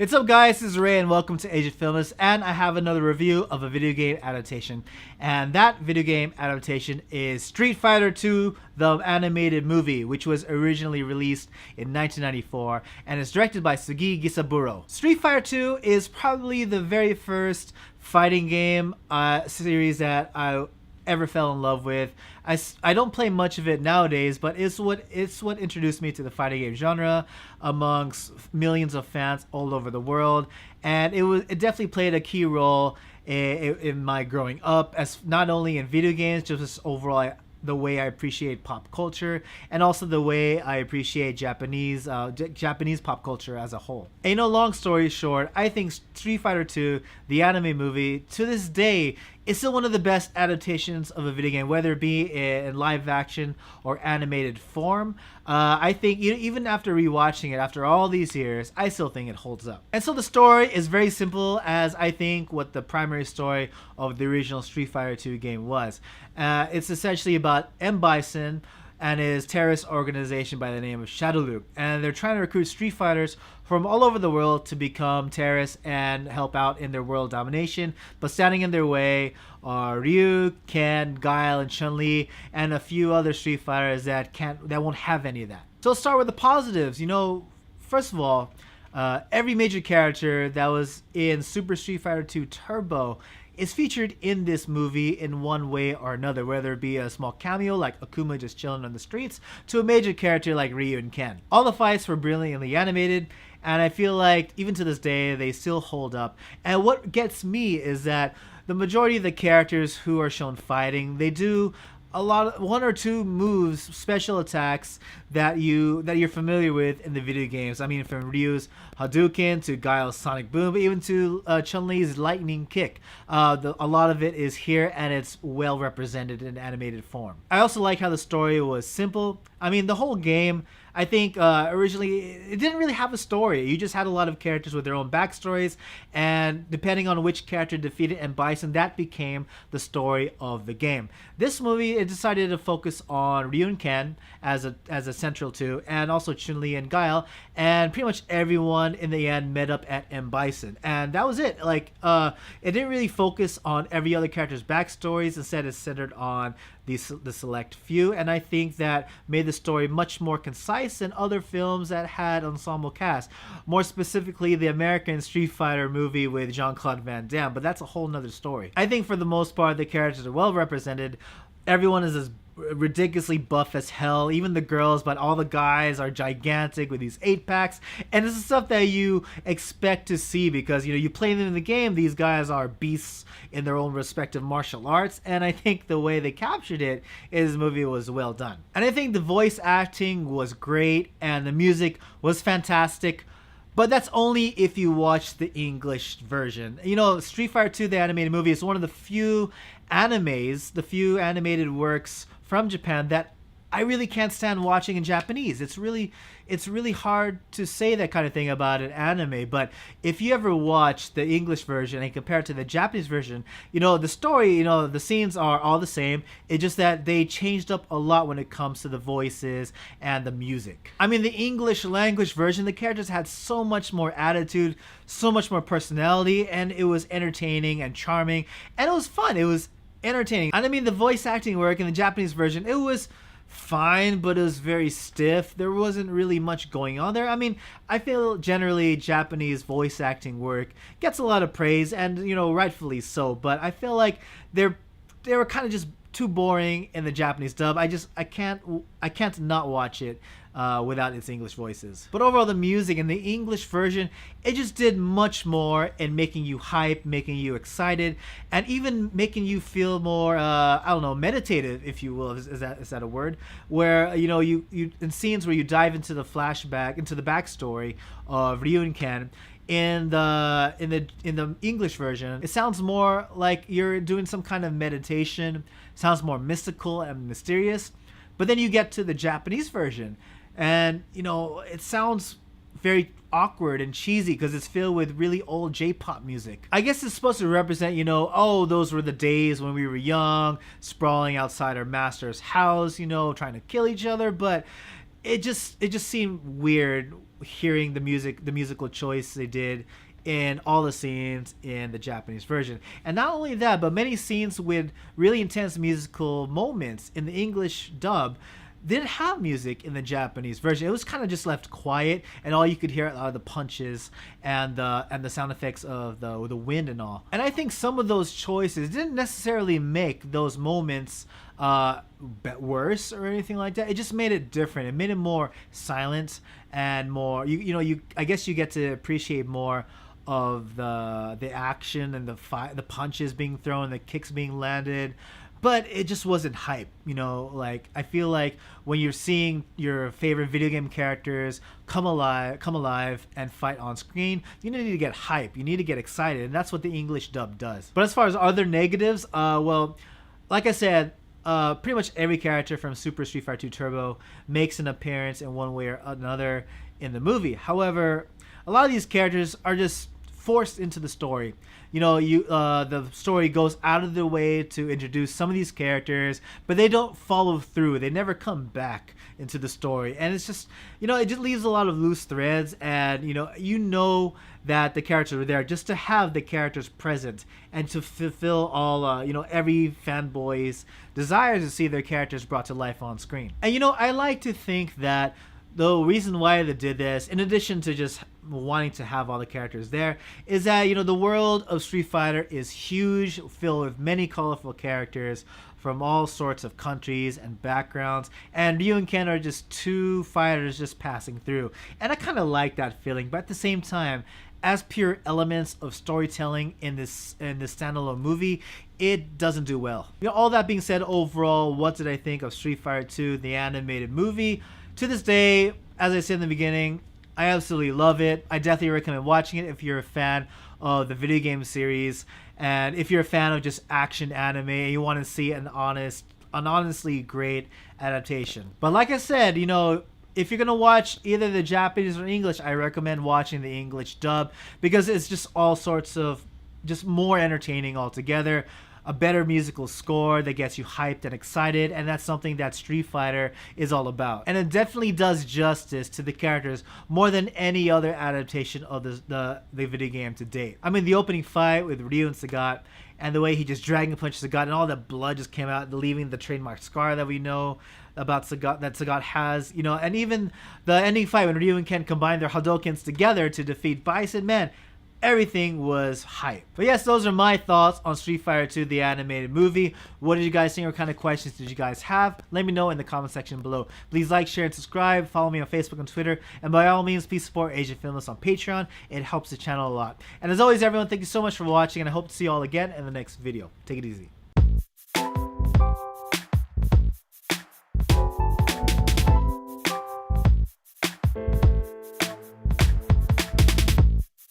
What's up guys, this is Ray and welcome to Asian Filmist, and I have another review of a video game adaptation. And that video game adaptation is Street Fighter 2, the animated movie, which was originally released in 1994 and is directed by Sugi Gisaburo. Street Fighter 2 is probably the very first fighting game series that I ever fell in love with. I don't play much of it nowadays, but it's what introduced me to the fighting game genre amongst millions of fans all over the world, and it definitely played a key role in my growing up, as not only in video games, just overall the way I appreciate pop culture, and also the way I appreciate Japanese pop culture as a whole. And long story short, I think Street Fighter 2, the anime movie, to this day is still one of the best adaptations of a video game, whether it be in live action or animated form. I think even after rewatching it after all these years, I still think it holds up. And so the story is very simple, as I think what the primary story of the original Street Fighter 2 game was. It's essentially about M. Bison and his terrorist organization by the name of Shadowloop, and they're trying to recruit Street Fighters from all over the world to become terrorists and help out in their world domination. But standing in their way are Ryu, Ken, Guile, and Chun-Li, and a few other Street Fighters that won't have any of that. So let's start with the positives. First of all, every major character that was in Super Street Fighter 2 Turbo is featured in this movie in one way or another, whether it be a small cameo like Akuma just chilling on the streets, to a major character like Ryu and Ken. All the fights were brilliantly animated, and I feel like even to this day they still hold up. And what gets me is that the majority of the characters who are shown fighting, they do one or two moves, special attacks that you're familiar with in the video games. I mean, from Ryu's Hadouken to Guile's Sonic Boom, but even to Chun-Li's Lightning Kick. A lot of it is here, and it's well represented in animated form. I also like how the story was simple. I mean, the whole game, I think originally it didn't really have a story. You just had a lot of characters with their own backstories, and depending on which character defeated M. Bison, that became the story of the game. This movie, it decided to focus on Ryu and Ken as a central to, and also Chun-Li and Guile, and pretty much everyone in the end met up at M. Bison, and that was it. Like, it didn't really focus on every other character's backstories. Instead, it's centered on the select few, and I think that made the story much more concise than other films that had ensemble cast. More specifically, the American Street Fighter movie with Jean-Claude Van Damme, but that's a whole nother story. I think for the most part, the characters are well represented. Everyone is as ridiculously buff as hell, even the girls, but all the guys are gigantic with these 8-packs, and this is stuff that you expect to see because you play them in the game. These guys are beasts in their own respective martial arts, and I think the way they captured it in this movie was well done. And I think the voice acting was great and the music was fantastic. But that's only if you watch the English version. Street Fighter 2, the animated movie, is one of the few animated works from Japan that I really can't stand watching in Japanese. It's really hard to say that kind of thing about an anime, but if you ever watch the English version and compare it to the Japanese version, the story, the scenes are all the same. It's just that they changed up a lot when it comes to the voices and the music. I mean, the English language version, the characters had so much more attitude, so much more personality, and it was entertaining and charming, and it was fun. It was entertaining. And I mean, the voice acting work in the Japanese version, it was fine, but it was very stiff. There wasn't really much going on there. I mean, I feel generally Japanese voice acting work gets a lot of praise, and rightfully so, but I feel like they were kind of just too boring in the Japanese dub. I can't not watch it without its English voices. But overall, the music in the English version, it just did much more in making you hype, making you excited, and even making you feel more meditative, if you will. Is that a word? Where you in scenes where you dive into the backstory of Ryu and Ken. In the English version, it sounds more like you're doing some kind of meditation. Sounds more mystical and mysterious. But then you get to the Japanese version, and it sounds very awkward and cheesy because it's filled with really old J-pop music. I guess it's supposed to represent, those were the days when we were young, sprawling outside our master's house, trying to kill each other. But it just seemed weird hearing the musical choice they did in all the scenes in the Japanese version. And not only that, but many scenes with really intense musical moments in the English dub didn't have music in the Japanese version. It was kind of just left quiet, and all you could hear are the punches and the sound effects of the wind and all. And I think some of those choices didn't necessarily make those moments worse or anything like that. It just made it different. It made it more silent and more I guess you get to appreciate more of the action and the punches being thrown, the kicks being landed. But it just wasn't hype, like I feel like when you're seeing your favorite video game characters come alive and fight on screen, you need to get hype, you need to get excited, and that's what the English dub does. But as far as other negatives, well, like I said, pretty much every character from Super Street Fighter 2 Turbo makes an appearance in one way or another in the movie. However, a lot of these characters are just forced into the story. The story goes out of the way to introduce some of these characters, but they don't follow through. They never come back into the story, and it's just it just leaves a lot of loose threads. And that the characters are there just to have the characters present and to fulfill all every fanboy's desires to see their characters brought to life on screen. And I like to think that the reason why they did this, in addition to just wanting to have all the characters there, is that the world of Street Fighter is huge, filled with many colorful characters from all sorts of countries and backgrounds, and Ryu and Ken are just two fighters just passing through. And I kind of like that feeling, but at the same time, as pure elements of storytelling in this standalone movie, it doesn't do well. All that being said, overall, what did I think of Street Fighter 2, the animated movie? To this day, as I said in the beginning, I absolutely love it. I definitely recommend watching it if you're a fan of the video game series, and if you're a fan of just action anime and you want to see an honestly great adaptation. But like I said, if you're gonna watch either the Japanese or English, I recommend watching the English dub, because it's just all sorts of just more entertaining altogether. A better musical score that gets you hyped and excited, and that's something that Street Fighter is all about. And it definitely does justice to the characters more than any other adaptation of the video game to date. I mean, the opening fight with Ryu and Sagat, and the way he just dragon punched Sagat, and all that blood just came out, leaving the trademark scar that we know about Sagat, that Sagat has, and even the ending fight when Ryu and Ken combined their Hadokens together to defeat Bison, man, everything was hype. But yes, those are my thoughts on Street Fighter 2, the animated movie. What did you guys think? What kind of questions did you guys have? Let me know in the comment section below. Please like, share, and subscribe. Follow me on Facebook and Twitter. And by all means, please support Asian Filmless on Patreon. It helps the channel a lot. And as always, everyone, thank you so much for watching, and I hope to see you all again in the next video. Take it easy.